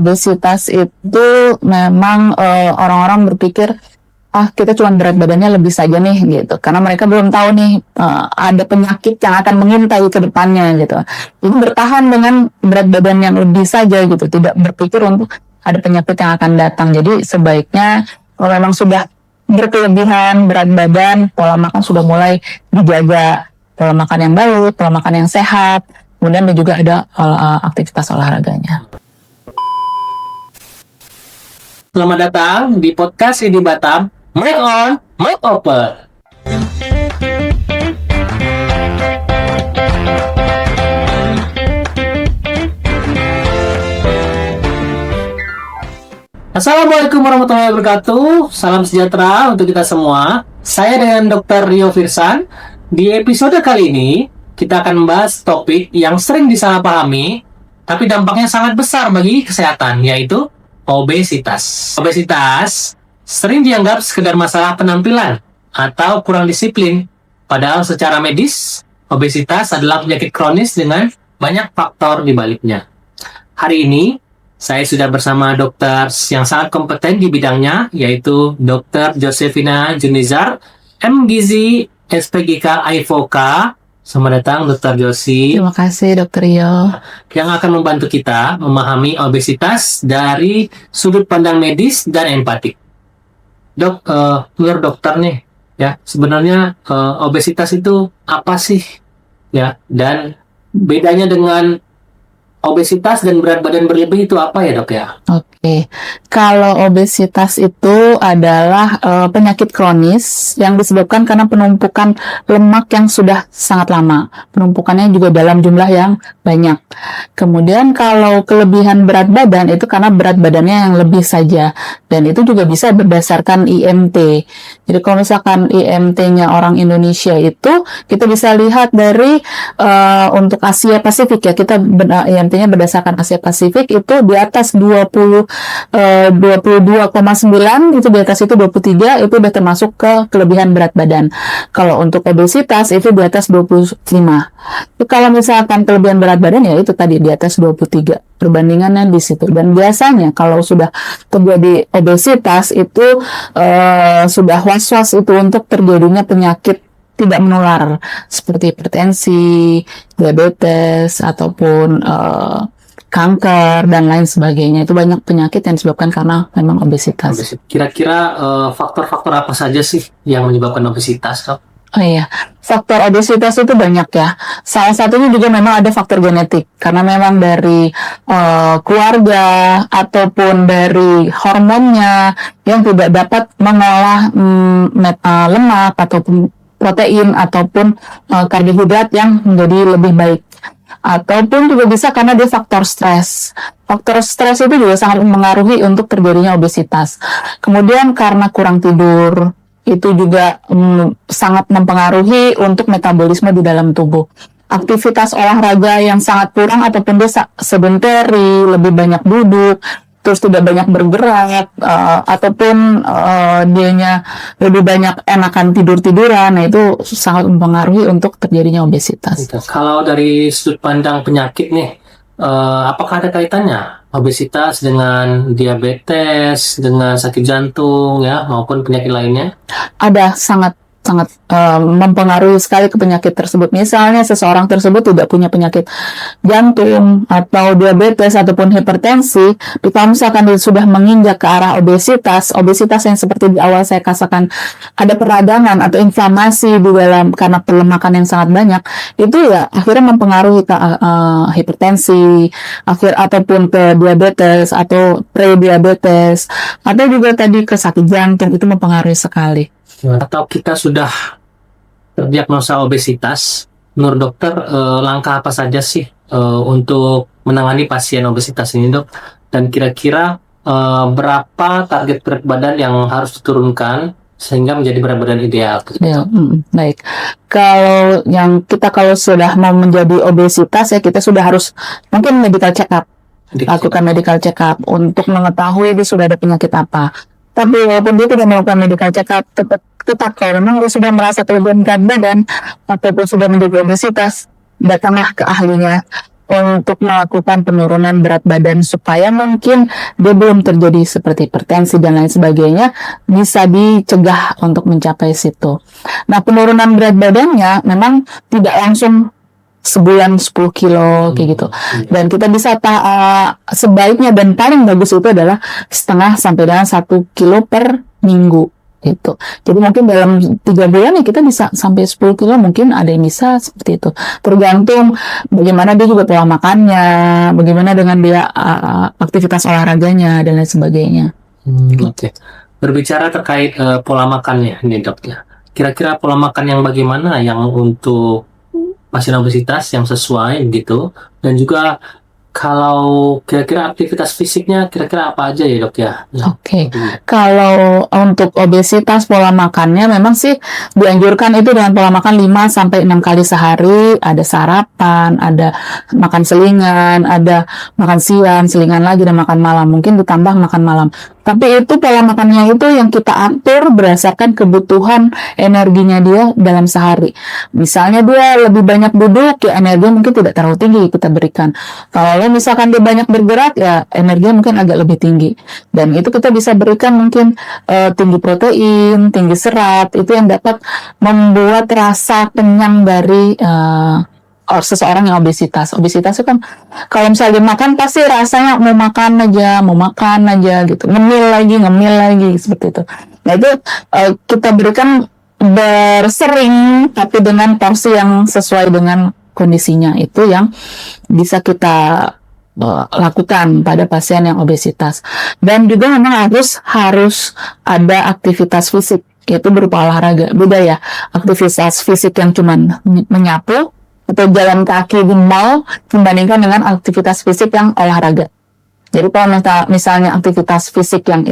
obesitas itu memang orang-orang berpikir kita cuma berat badannya lebih saja nih gitu, karena mereka belum tahu nih ada penyakit yang akan mengintai ke depannya gitu. Jadi bertahan dengan berat badan yang lebih saja gitu, tidak berpikir untuk ada penyakit yang akan datang. Jadi sebaiknya kalau memang sudah berkelebihan berat badan, pola makan sudah mulai dijaga, pola makan yang baik, pola makan yang sehat, kemudian juga ada aktivitas olahraganya. Selamat datang di podcast Ini Batam, Mic On, Mic Open. Assalamualaikum warahmatullahi wabarakatuh. Salam sejahtera untuk kita semua. Saya dengan Dr. Rio Firsan. Di episode kali ini, kita akan membahas topik yang sering disalahpahami, tapi dampaknya sangat besar bagi kesehatan, yaitu obesitas. Obesitas sering dianggap sekedar masalah penampilan atau kurang disiplin. Padahal secara medis, obesitas adalah penyakit kronis dengan banyak faktor di baliknya. Hari ini, saya sudah bersama dokter yang sangat kompeten di bidangnya, yaitu Dr. Josephina Junizar, MGizi, SPGK AIVOKA. Selamat datang Dr. Josi. Terima kasih Dr. Rio. Yang akan membantu kita memahami obesitas dari sudut pandang medis dan empatik. Dok, menurut dokter nih, ya sebenarnya obesitas itu apa sih, ya? Dan bedanya dengan obesitas dan berat badan berlebih itu apa ya dok ya? Oke, kalau obesitas itu adalah penyakit kronis yang disebabkan karena penumpukan lemak yang sudah sangat lama. Penumpukannya juga dalam jumlah yang banyak. Kemudian kalau kelebihan berat badan itu karena berat badannya yang lebih saja. Dan itu juga bisa berdasarkan IMT. Jadi kalau misalkan IMT-nya orang Indonesia itu, kita bisa lihat dari untuk Asia Pasifik ya, kita IMT-nya berdasarkan Asia Pasifik itu di atas 22,9, itu di atas itu 23, itu udah termasuk ke kelebihan berat badan. Kalau untuk obesitas itu di atas 25. Kalau misalkan kelebihan berat badan ya itu tadi di atas 23. Perbandingannya di situ. Dan biasanya kalau sudah terjadi obesitas itu sudah was-was itu untuk terjadinya penyakit tidak menular seperti hipertensi, diabetes, ataupun kanker dan lain sebagainya. Itu banyak penyakit yang disebabkan karena memang obesitas. Kira-kira faktor-faktor apa saja sih yang menyebabkan obesitas, dok? Oh iya, faktor obesitas itu banyak ya. Salah satunya juga memang ada faktor genetik, karena memang dari keluarga ataupun dari hormonnya yang tidak dapat mengolah lemak ataupun protein ataupun karbohidrat yang menjadi lebih baik. Ataupun juga bisa karena dia faktor stres. Faktor stres itu juga sangat mempengaruhi untuk terjadinya obesitas. Kemudian karena kurang tidur, itu juga sangat mempengaruhi untuk metabolisme di dalam tubuh. Aktivitas olahraga yang sangat kurang ataupun dia sedentary, lebih banyak duduk, terus tidak banyak bergerak, ataupun dianya lebih banyak enakan tidur-tiduran, nah itu sangat mempengaruhi untuk terjadinya obesitas. Kalau dari sudut pandang penyakit nih, apakah ada kaitannya obesitas dengan diabetes, dengan sakit jantung, ya maupun penyakit lainnya? Ada, sangat mempengaruhi sekali ke penyakit tersebut. Misalnya seseorang tersebut tidak punya penyakit jantung atau diabetes ataupun hipertensi, kalau misalkan dia sudah menginjak ke arah obesitas yang seperti di awal saya katakan ada peradangan atau inflamasi di dalam karena pelemakan yang sangat banyak, itu ya akhirnya mempengaruhi ke hipertensi, ataupun ke diabetes atau pre-diabetes, atau juga tadi ke sakit jantung, itu mempengaruhi sekali. Atau kita sudah terdiagnosa obesitas, menurut dokter langkah apa saja sih untuk menangani pasien obesitas ini, dok? Dan kira-kira berapa target berat badan yang harus diturunkan sehingga menjadi berat badan ideal? Ya, baik. Kalau sudah mau menjadi obesitas ya, kita sudah harus mungkin medical check up. Lakukan medical check up untuk mengetahui dia sudah ada penyakit apa. Tapi walaupun dia tidak melakukan medical check up, tetap kalau memang dia sudah merasa kelebihan berat badan ataupun sudah menjadi obesitas, datanglah ke ahlinya. untuk melakukan penurunan berat badan supaya mungkin dia belum terjadi seperti hipertensi dan lain sebagainya, bisa dicegah untuk mencapai situ. Nah, penurunan berat badannya memang tidak langsung sebulan 10 kilo kayak gitu. Dan kita bisa sebaiknya dan paling bagus itu adalah setengah sampai dengan 1 kilo per minggu gitu. Jadi mungkin dalam 3 bulan ya kita bisa sampai 10 kilo, mungkin ada yang bisa seperti itu. Tergantung bagaimana dia juga pola makannya, bagaimana dengan dia aktivitas olahraganya dan lain sebagainya. Oke. Berbicara terkait pola makannya nih dok ya. Kira-kira pola makan yang bagaimana yang untuk pasien obesitas yang sesuai gitu, dan juga kalau kira-kira aktivitas fisiknya kira-kira apa aja ya dok ya? Oke. Kalau untuk obesitas pola makannya memang sih dianjurkan itu dengan pola makan 5 sampai 6 kali sehari, ada sarapan, ada makan selingan, ada makan siang, selingan lagi, dan makan malam. Mungkin ditambah makan malam. Tapi itu pola makannya itu yang kita atur berdasarkan kebutuhan energinya dia dalam sehari. Misalnya dia lebih banyak duduk, ya energi mungkin tidak terlalu tinggi kita berikan. Kalau misalkan dia banyak bergerak, ya energinya mungkin agak lebih tinggi. Dan itu kita bisa berikan mungkin tinggi protein, tinggi serat, itu yang dapat membuat rasa kenyang dari seseorang yang obesitas. Obesitas itu kan kalau misalnya dia makan pasti rasanya mau makan aja gitu, ngemil lagi seperti itu. Nah itu kita berikan bersering tapi dengan porsi yang sesuai dengan kondisinya, itu yang bisa kita lakukan pada pasien yang obesitas. Dan juga memang harus ada aktivitas fisik, yaitu berupa olahraga. Beda ya, aktivitas fisik yang cuman menyapu atau jalan kaki di mall dibandingkan dengan aktivitas fisik yang olahraga. Jadi kalau misalnya aktivitas fisik yang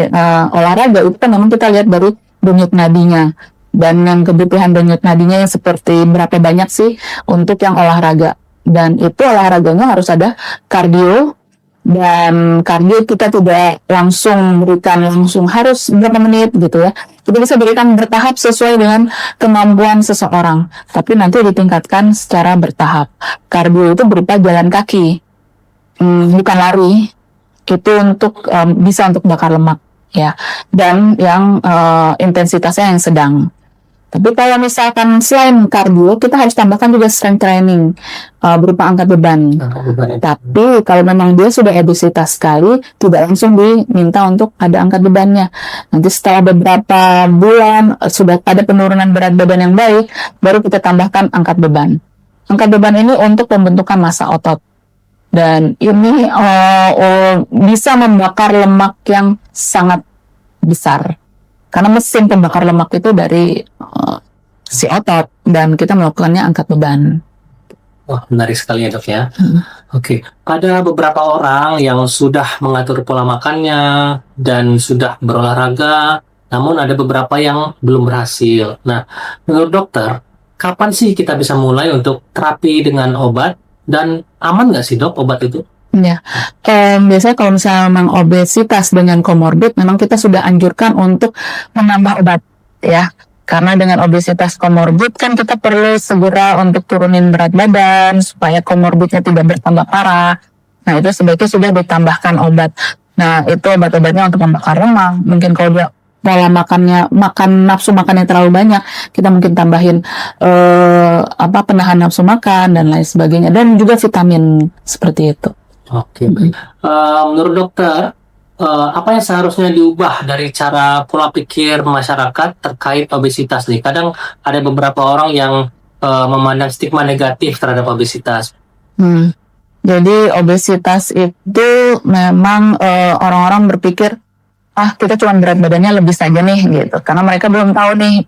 olahraga itu kan memang kita lihat dari denyut nadinya, dan yang kebutuhan denyut nadinya yang seperti berapa banyak sih untuk yang olahraga. Dan itu olahraganya harus ada kardio, dan kardio kita tidak langsung berikan harus berapa menit gitu ya. Kita bisa berikan bertahap sesuai dengan kemampuan seseorang, tapi nanti ditingkatkan secara bertahap. Kardio itu berupa jalan kaki, bukan lari. Itu untuk bisa untuk bakar lemak ya, dan yang intensitasnya yang sedang. Tapi kalau misalkan selain kardio, kita harus tambahkan juga strength training berupa angkat beban. Tapi kalau memang dia sudah obesitas sekali, tidak langsung diminta untuk ada angkat bebannya. Nanti setelah beberapa bulan sudah ada penurunan berat badan yang baik, baru kita tambahkan angkat beban. Angkat beban ini untuk pembentukan massa otot. Dan ini bisa membakar lemak yang sangat besar. Karena mesin pembakar lemak itu dari si otot, dan kita melakukannya angkat beban. Wah, menarik sekali ya dok ya. Oke. Ada beberapa orang yang sudah mengatur pola makannya dan sudah berolahraga, namun ada beberapa yang belum berhasil. Nah, menurut dokter, kapan sih kita bisa mulai untuk terapi dengan obat, dan aman nggak sih dok obat itu? Ya, biasanya kalau misalnya memang obesitas dengan komorbid, memang kita sudah anjurkan untuk menambah obat, ya. Karena dengan obesitas komorbid kan kita perlu segera untuk turunin berat badan supaya komorbidnya tidak bertambah parah. Nah itu sebaiknya sudah ditambahkan obat. Nah itu obat-obatnya untuk membakar lemak. Mungkin kalau dia pola makan nafsu makannya terlalu banyak, kita mungkin tambahin penahan nafsu makan dan lain sebagainya, dan juga vitamin seperti itu. Oke, baik. Menurut dokter, apa yang seharusnya diubah dari cara pola pikir masyarakat terkait obesitas nih? Kadang ada beberapa orang yang memandang stigma negatif terhadap obesitas. Jadi obesitas itu memang orang-orang berpikir, kita cuma berat badannya lebih saja nih gitu. Karena mereka belum tahu nih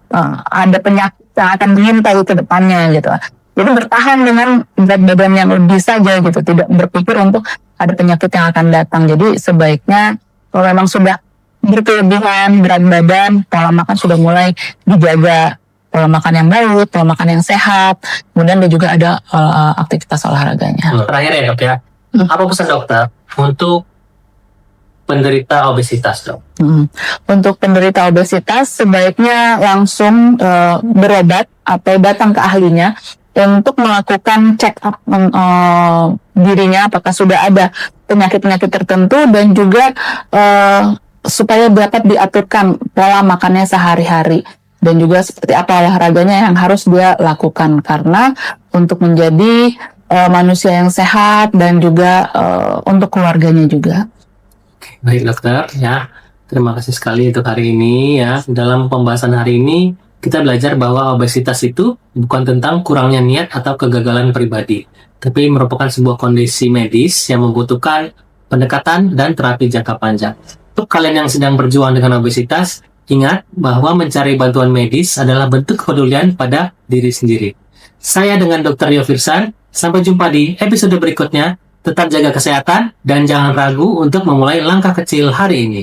ada penyakit yang akan mengintai ke depannya gitu. Jadi bertahan dengan berat badan yang lebih saja gitu, tidak berpikir untuk ada penyakit yang akan datang. Jadi sebaiknya kalau memang sudah berkelebihan berat badan, pola makan sudah mulai dijaga, pola makan yang baik, pola makan yang sehat, kemudian dia juga ada aktivitas olahraganya. Terakhir ya dok ya, apa pesan dokter untuk penderita obesitas dok? Untuk penderita obesitas sebaiknya langsung berobat atau datang ke ahlinya untuk melakukan check up dirinya apakah sudah ada penyakit-penyakit tertentu, dan juga supaya dapat diaturkan pola makannya sehari-hari, dan juga seperti apa olahraganya yang harus dia lakukan, karena untuk menjadi manusia yang sehat dan juga untuk keluarganya juga. Baik dokter, ya. Terima kasih sekali untuk hari ini ya. Dalam pembahasan hari ini kita belajar bahwa obesitas itu bukan tentang kurangnya niat atau kegagalan pribadi, tapi merupakan sebuah kondisi medis yang membutuhkan pendekatan dan terapi jangka panjang. Untuk kalian yang sedang berjuang dengan obesitas, ingat bahwa mencari bantuan medis adalah bentuk kepedulian pada diri sendiri. Saya dengan Dr. Rio Firsan, sampai jumpa di episode berikutnya. Tetap jaga kesehatan dan jangan ragu untuk memulai langkah kecil hari ini.